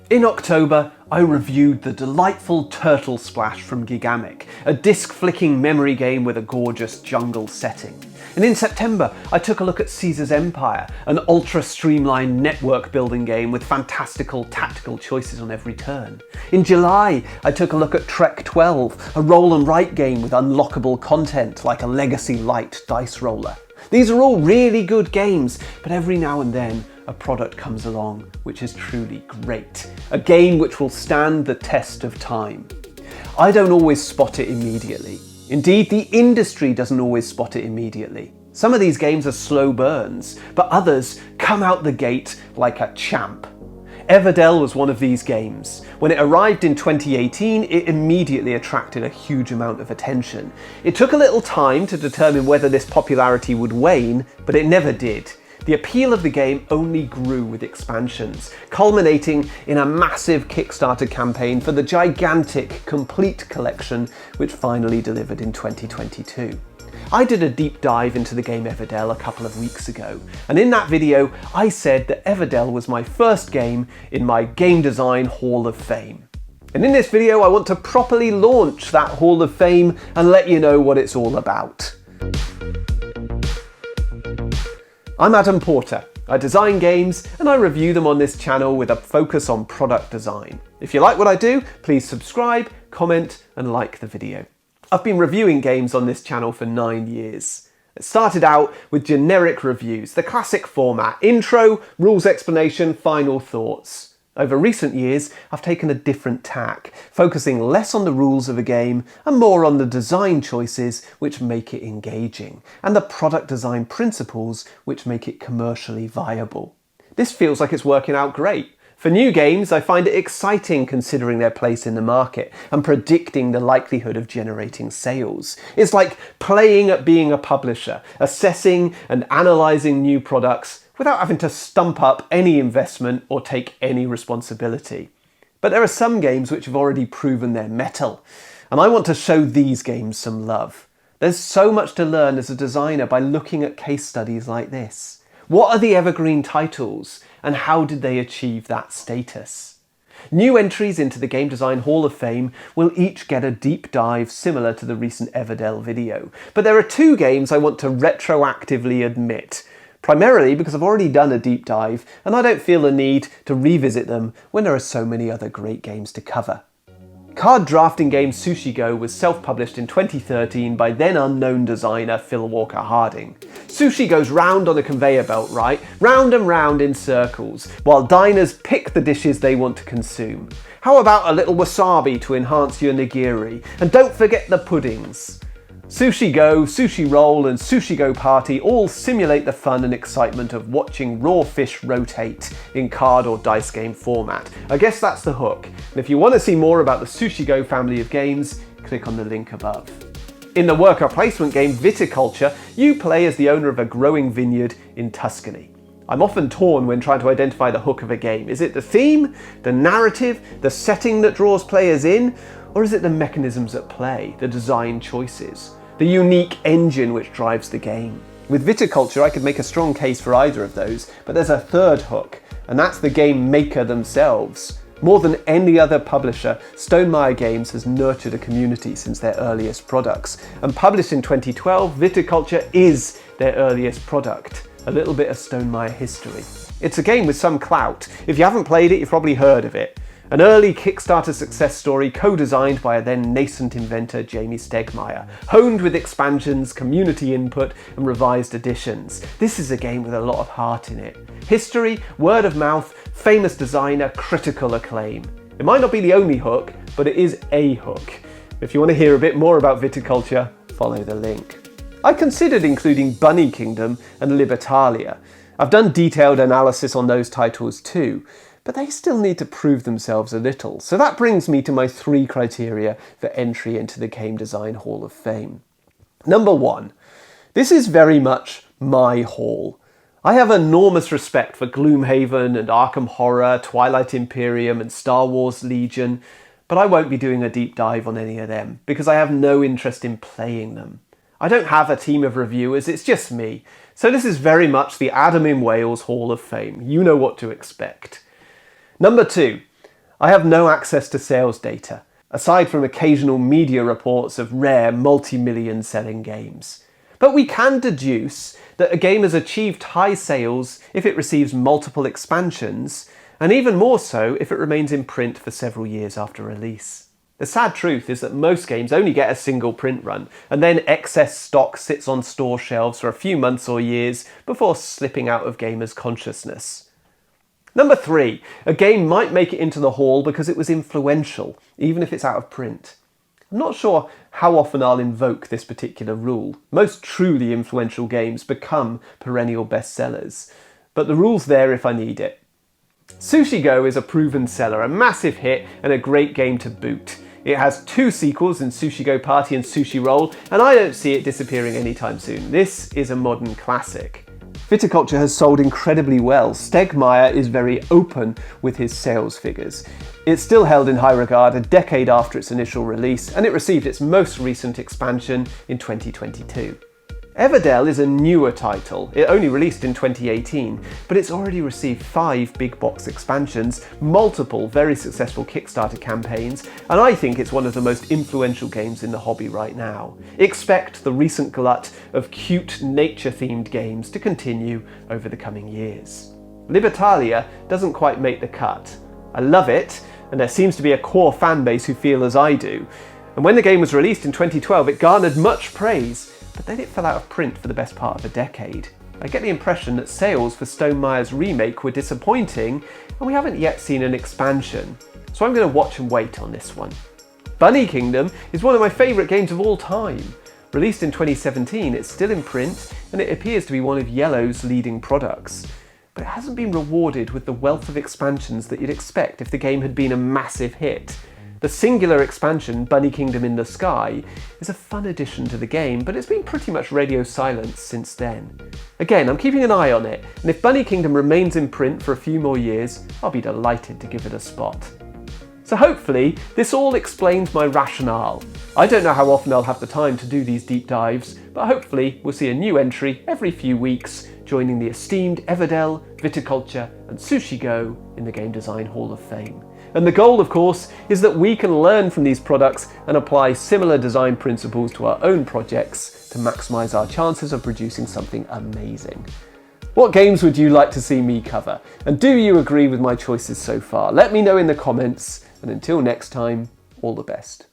In October, I reviewed the delightful Turtle Splash from Gigamic, a disc-flicking memory game with a gorgeous jungle setting. And in September, I took a look at Caesar's Empire, an ultra-streamlined network-building game with fantastical tactical choices on every turn. In July, I took a look at Trek 12, a roll-and-write game with unlockable content like a Legacy Light dice roller. These are all really good games, but every now and then, a product comes along which is truly great. A game which will stand the test of time. I don't always spot it immediately. Indeed, the industry doesn't always spot it immediately. Some of these games are slow burns, but others come out the gate like a champ. Everdell was one of these games. When it arrived in 2018, it immediately attracted a huge amount of attention. It took a little time to determine whether this popularity would wane, but it never did. The appeal of the game only grew with expansions, culminating in a massive Kickstarter campaign for the gigantic Complete Collection, which finally delivered in 2022. I did a deep dive into the game Everdell a couple of weeks ago, and in that video I said that Everdell was my first game in my Game Design Hall of Fame. And in this video I want to properly launch that Hall of Fame and let you know what it's all about. I'm Adam Porter. I design games and I review them on this channel with a focus on product design. If you like what I do, please subscribe, comment and like the video. I've been reviewing games on this channel for 9 years. It started out with generic reviews, the classic format: intro, rules explanation, final thoughts. Over recent years, I've taken a different tack, focusing less on the rules of a game and more on the design choices which make it engaging, and the product design principles which make it commercially viable. This feels like it's working out great. For new games, I find it exciting considering their place in the market and predicting the likelihood of generating sales. It's like playing at being a publisher, assessing and analysing new products without having to stump up any investment or take any responsibility. But there are some games which have already proven their mettle, and I want to show these games some love. There's so much to learn as a designer by looking at case studies like this. What are the evergreen titles, and how did they achieve that status? New entries into the Game Design Hall of Fame will each get a deep dive similar to the recent Everdell video, but there are 2 games I want to retroactively admit, primarily because I've already done a deep dive and I don't feel the need to revisit them when there are so many other great games to cover. Card drafting game Sushi Go was self-published in 2013 by then unknown designer Phil Walker Harding. Sushi goes round on a conveyor belt, right? Round and round in circles, while diners pick the dishes they want to consume. How about a little wasabi to enhance your nigiri? And don't forget the puddings. Sushi Go, Sushi Roll and Sushi Go Party all simulate the fun and excitement of watching raw fish rotate in card or dice game format. I guess that's the hook. And if you want to see more about the Sushi Go family of games, click on the link above. In the worker placement game Viticulture, you play as the owner of a growing vineyard in Tuscany. I'm often torn when trying to identify the hook of a game. Is it the theme, the narrative, the setting that draws players in? Or is it the mechanisms at play, the design choices, the unique engine which drives the game? With Viticulture, I could make a strong case for either of those, but there's a third hook, and that's the game maker themselves. More than any other publisher, Stonemaier Games has nurtured a community since their earliest products, and published in 2012, Viticulture is their earliest product. A little bit of Stonemaier history. It's a game with some clout. If you haven't played it, you've probably heard of it. An early Kickstarter success story co-designed by a then nascent inventor Jamie Stegmaier, honed with expansions, community input and revised editions. This is a game with a lot of heart in it. History, word of mouth, famous designer, critical acclaim. It might not be the only hook, but it is a hook. If you want to hear a bit more about Viticulture, follow the link. I considered including Bunny Kingdom and Libertalia. I've done detailed analysis on those titles too, but they still need to prove themselves a little. So that brings me to my 3 criteria for entry into the Game Design Hall of Fame. Number 1, this is very much my hall. I have enormous respect for Gloomhaven and Arkham Horror, Twilight Imperium and Star Wars Legion, but I won't be doing a deep dive on any of them because I have no interest in playing them. I don't have a team of reviewers, it's just me. So this is very much the Adam in Wales Hall of Fame. You know what to expect. Number 2, I have no access to sales data, aside from occasional media reports of rare multi-million selling games. But we can deduce that a game has achieved high sales if it receives multiple expansions, and even more so if it remains in print for several years after release. The sad truth is that most games only get a single print run, and then excess stock sits on store shelves for a few months or years before slipping out of gamers' consciousness. Number 3, a game might make it into the hall because it was influential, even if it's out of print. I'm not sure how often I'll invoke this particular rule. Most truly influential games become perennial bestsellers, but the rule's there if I need it. Sushi Go is a proven seller, a massive hit and a great game to boot. It has 2 sequels in Sushi Go Party and Sushi Roll, and I don't see it disappearing anytime soon. This is a modern classic. Viticulture has sold incredibly well. Stegmaier is very open with his sales figures. It's still held in high regard a decade after its initial release, and it received its most recent expansion in 2022. Everdell is a newer title. It only released in 2018, but it's already received 5 big box expansions, multiple very successful Kickstarter campaigns, and I think it's one of the most influential games in the hobby right now. Expect the recent glut of cute nature-themed games to continue over the coming years. Libertalia doesn't quite make the cut. I love it, and there seems to be a core fan base who feel as I do. And when the game was released in 2012, it garnered much praise, but then it fell out of print for the best part of a decade. I get the impression that sales for Stonemeier's remake were disappointing, and we haven't yet seen an expansion. So I'm going to watch and wait on this one. Bunny Kingdom is one of my favourite games of all time. Released in 2017, it's still in print, and it appears to be one of Yellow's leading products. But it hasn't been rewarded with the wealth of expansions that you'd expect if the game had been a massive hit. The singular expansion, Bunny Kingdom in the Sky, is a fun addition to the game, but it's been pretty much radio silence since then. Again, I'm keeping an eye on it, and if Bunny Kingdom remains in print for a few more years, I'll be delighted to give it a spot. So hopefully, this all explains my rationale. I don't know how often I'll have the time to do these deep dives, but hopefully we'll see a new entry every few weeks, joining the esteemed Everdell, Viticulture and Sushi Go in the Game Design Hall of Fame. And the goal, of course, is that we can learn from these products and apply similar design principles to our own projects to maximise our chances of producing something amazing. What games would you like to see me cover? And do you agree with my choices so far? Let me know in the comments, and until next time, all the best.